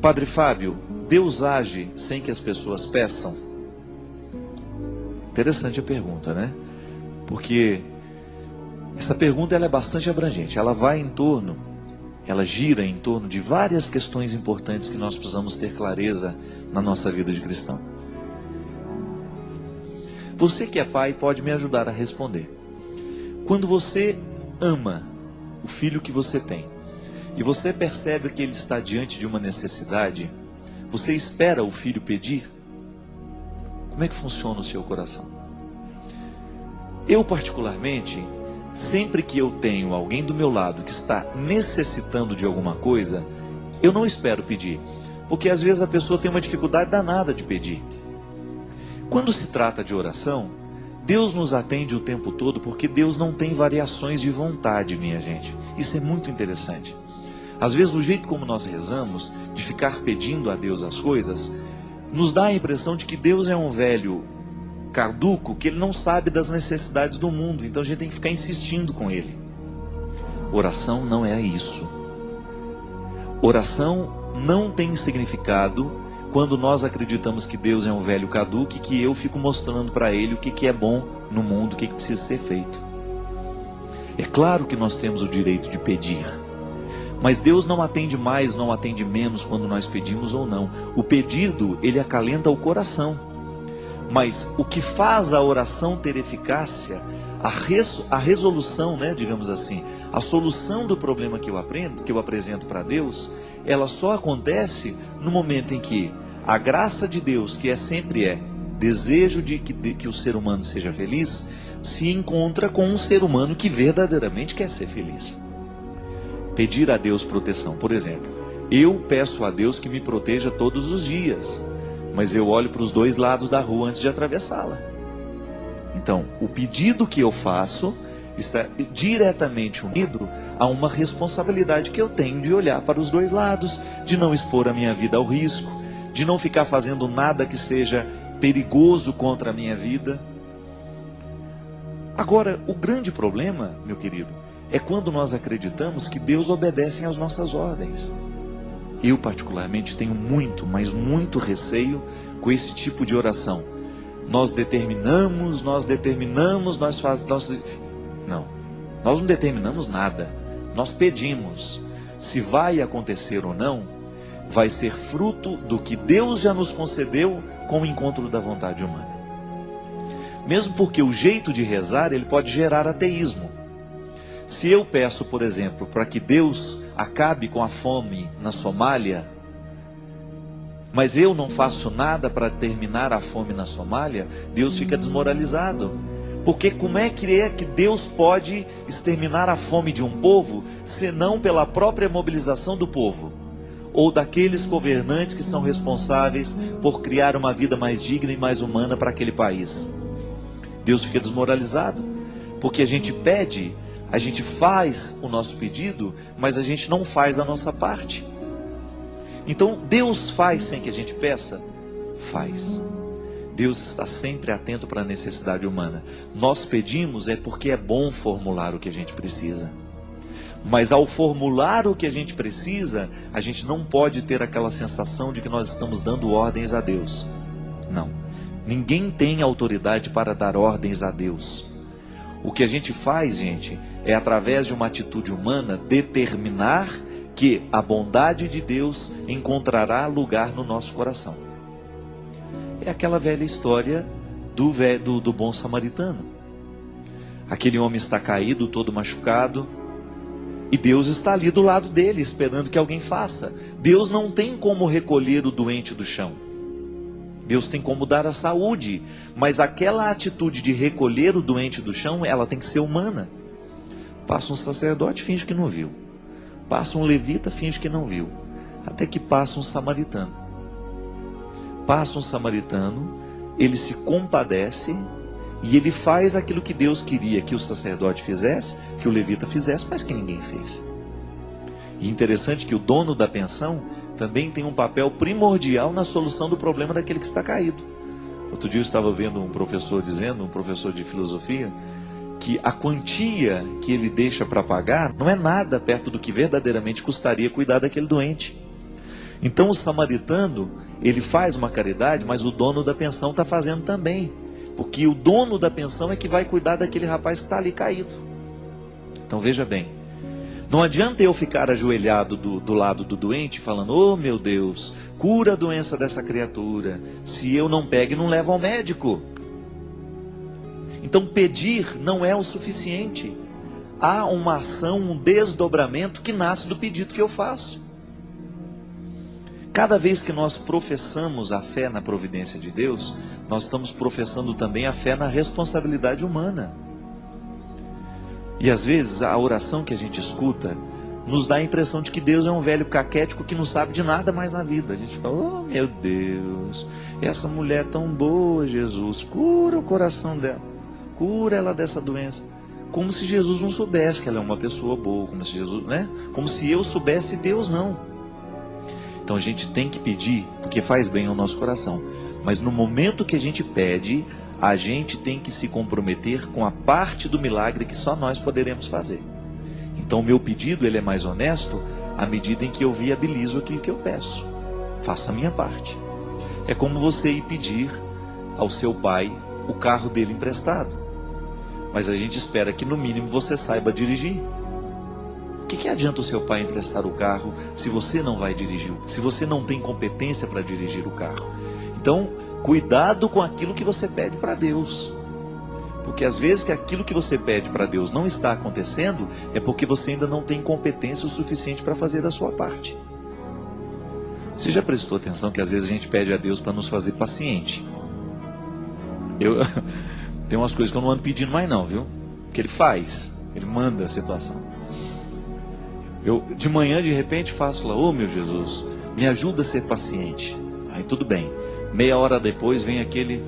Padre Fábio, Deus age sem que as pessoas peçam? Interessante a pergunta, né? Porque essa pergunta ela é bastante abrangente. Ela gira em torno de várias questões importantes que nós precisamos ter clareza na nossa vida de cristão. Você que é pai pode me ajudar a responder. Quando você ama o filho que você tem, e você percebe que ele está diante de uma necessidade, você espera o filho pedir? Como é que funciona o seu coração? Eu particularmente, sempre que eu tenho alguém do meu lado que está necessitando de alguma coisa, eu não espero pedir, porque às vezes a pessoa tem uma dificuldade danada de pedir. Quando se trata de oração, Deus nos atende o tempo todo, porque Deus não tem variações de vontade, minha gente. Isso é muito interessante. Às vezes o jeito como nós rezamos, de ficar pedindo a Deus as coisas, nos dá a impressão de que Deus é um velho caduco, que ele não sabe das necessidades do mundo, então a gente tem que ficar insistindo com ele. Oração não é isso. Oração não tem significado quando nós acreditamos que Deus é um velho caduco e que eu fico mostrando para ele o que é bom no mundo, o que precisa ser feito. É claro que nós temos o direito de pedir, mas Deus não atende mais, não atende menos quando nós pedimos ou não. O pedido, ele acalenta o coração. Mas o que faz a oração ter eficácia, a resolução, né, digamos assim, a solução do problema que eu apresento para Deus, ela só acontece no momento em que a graça de Deus, que sempre é desejo de que o ser humano seja feliz, se encontra com um ser humano que verdadeiramente quer ser feliz. Pedir a Deus proteção, por exemplo, eu peço a Deus que me proteja todos os dias, mas eu olho para os dois lados da rua antes de atravessá-la. Então, o pedido que eu faço está diretamente unido a uma responsabilidade que eu tenho de olhar para os dois lados, de não expor a minha vida ao risco, de não ficar fazendo nada que seja perigoso contra a minha vida. Agora, o grande problema, meu querido, é quando nós acreditamos que Deus obedece às nossas ordens. Eu particularmente tenho muito, mas muito receio com esse tipo de oração. Nós determinamos, Não, nós não determinamos nada. Nós pedimos. Se vai acontecer ou não, vai ser fruto do que Deus já nos concedeu com o encontro da vontade humana. Mesmo porque o jeito de rezar, ele pode gerar ateísmo. Se eu peço, por exemplo, para que Deus acabe com a fome na Somália, mas eu não faço nada para terminar a fome na Somália, Deus fica desmoralizado. Porque como é que Deus pode exterminar a fome de um povo, senão pela própria mobilização do povo? Ou daqueles governantes que são responsáveis por criar uma vida mais digna e mais humana para aquele país? Deus fica desmoralizado, porque a gente pede, a gente faz o nosso pedido, mas a gente não faz a nossa parte. Então, Deus faz sem que a gente peça? Faz. Deus está sempre atento para a necessidade humana. Nós pedimos porque é bom formular o que a gente precisa. Mas ao formular o que a gente precisa, a gente não pode ter aquela sensação de que nós estamos dando ordens a Deus. Não. Ninguém tem autoridade para dar ordens a Deus. O que a gente faz, gente, é através de uma atitude humana determinar que a bondade de Deus encontrará lugar no nosso coração. É aquela velha história do bom samaritano. Aquele homem está caído, todo machucado, e Deus está ali do lado dele, esperando que alguém faça. Deus não tem como recolher o doente do chão. Deus tem como dar a saúde, mas aquela atitude de recolher o doente do chão, ela tem que ser humana. Passa um sacerdote, finge que não viu. Passa um levita, finge que não viu. Até que passa um samaritano. Passa um samaritano, ele se compadece e ele faz aquilo que Deus queria que o sacerdote fizesse, que o levita fizesse, mas que ninguém fez. E interessante que o dono da pensão também tem um papel primordial na solução do problema daquele que está caído. Outro dia eu estava vendo um professor dizendo, um professor de filosofia, que a quantia que ele deixa para pagar não é nada perto do que verdadeiramente custaria cuidar daquele doente. Então o samaritano, ele faz uma caridade, mas o dono da pensão está fazendo também. Porque o dono da pensão é que vai cuidar daquele rapaz que está ali caído. Então veja bem, não adianta eu ficar ajoelhado do lado do doente, falando, oh meu Deus, cura a doença dessa criatura, se eu não pego e não levo ao médico. Então pedir não é o suficiente. Há uma ação, um desdobramento que nasce do pedido que eu faço. Cada vez que nós professamos a fé na providência de Deus, nós estamos professando também a fé na responsabilidade humana. E às vezes a oração que a gente escuta nos dá a impressão de que Deus é um velho caquético que não sabe de nada mais na vida. A gente fala, oh meu Deus, essa mulher tão boa, Jesus, cura o coração dela, cura ela dessa doença. Como se Jesus não soubesse que ela é uma pessoa boa, como se Jesus, né? Como se eu soubesse, Deus não. Então a gente tem que pedir, porque faz bem ao nosso coração. Mas no momento que a gente pede, a gente tem que se comprometer com a parte do milagre que só nós poderemos fazer. Então o meu pedido, ele é mais honesto à medida em que eu viabilizo aquilo que eu peço. Faço a minha parte. É como você ir pedir ao seu pai o carro dele emprestado. Mas a gente espera que no mínimo você saiba dirigir. O que adianta o seu pai emprestar o carro se você não vai dirigir? Se você não tem competência para dirigir o carro? Então, cuidado com aquilo que você pede para Deus. Porque às vezes que aquilo que você pede para Deus não está acontecendo, é porque você ainda não tem competência o suficiente para fazer a sua parte. Você já prestou atenção que às vezes a gente pede a Deus para nos fazer paciente? Tem umas coisas que eu não ando pedindo mais não, viu? Porque Ele faz, Ele manda a situação. Eu de manhã de repente faço lá, oh meu Jesus, me ajuda a ser paciente. Aí tudo bem, meia hora depois vem aquele,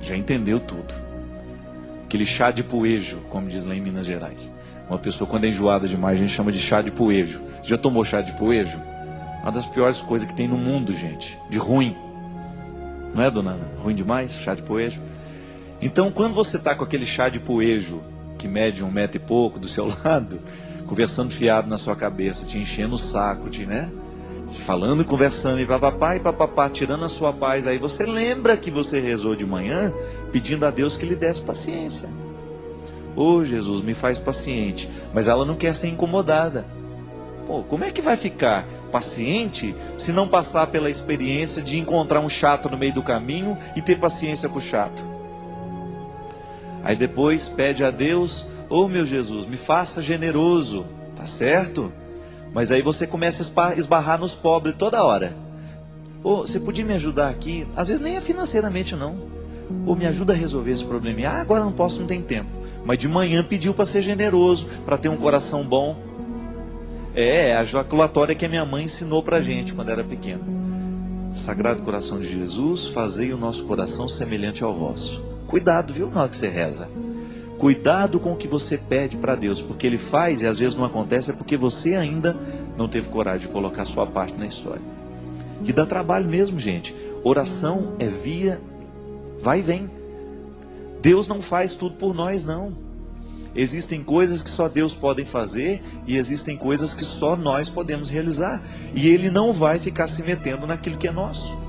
já entendeu tudo. Aquele chá de poejo, como diz lá em Minas Gerais. Uma pessoa quando é enjoada demais, a gente chama de chá de poejo. Você já tomou chá de poejo? Uma das piores coisas que tem no mundo, gente, de ruim. Não é, dona Ana? Ruim demais, chá de poejo. Então quando você está com aquele chá de poejo, que mede 1 metro e pouco do seu lado, conversando fiado na sua cabeça, te enchendo o saco, falando e conversando, e papapá, tirando a sua paz, aí você lembra que você rezou de manhã, pedindo a Deus que lhe desse paciência. Ô Jesus, me faz paciente, mas ela não quer ser incomodada. Pô, como é que vai ficar paciente se não passar pela experiência de encontrar um chato no meio do caminho e ter paciência com o chato? Aí depois pede a Deus, ô meu Jesus, me faça generoso, tá certo? Mas aí você começa a esbarrar nos pobres toda hora. Ô, você podia me ajudar aqui? Às vezes nem é financeiramente não. Ô, me ajuda a resolver esse probleminha. Ah, agora não posso, não tem tempo. Mas de manhã pediu para ser generoso, para ter um coração bom. É a jaculatória que a minha mãe ensinou pra gente quando era pequeno. Sagrado coração de Jesus, fazei o nosso coração semelhante ao vosso. Cuidado, viu, na hora que você reza. Cuidado com o que você pede para Deus, porque Ele faz e às vezes não acontece, é porque você ainda não teve coragem de colocar a sua parte na história. Que dá trabalho mesmo, gente. Oração é via, vai e vem. Deus não faz tudo por nós, não. Existem coisas que só Deus pode fazer e existem coisas que só nós podemos realizar. E Ele não vai ficar se metendo naquilo que é nosso.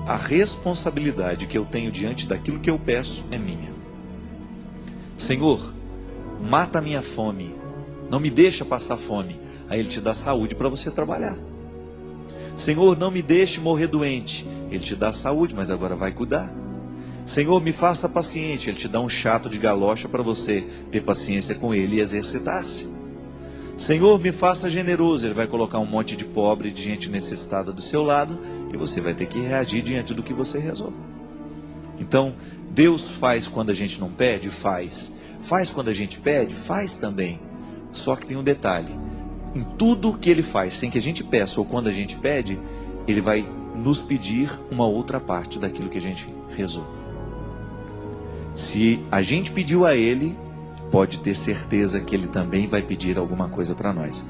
A responsabilidade que eu tenho diante daquilo que eu peço é minha. Senhor, mata a minha fome, não me deixa passar fome. Aí Ele te dá saúde para você trabalhar. Senhor, não me deixe morrer doente. Ele te dá saúde, mas agora vai cuidar. Senhor, me faça paciente. Ele te dá um chato de galocha para você ter paciência com ele e exercitar-se. Senhor, me faça generoso. Ele vai colocar um monte de pobre, de gente necessitada do seu lado, e você vai ter que reagir diante do que você rezou. Então, Deus faz quando a gente não pede? Faz. Faz quando a gente pede? Faz também. Só que tem um detalhe. Em tudo que Ele faz, sem que a gente peça ou quando a gente pede, Ele vai nos pedir uma outra parte daquilo que a gente rezou. Se a gente pediu a Ele, pode ter certeza que Ele também vai pedir alguma coisa para nós.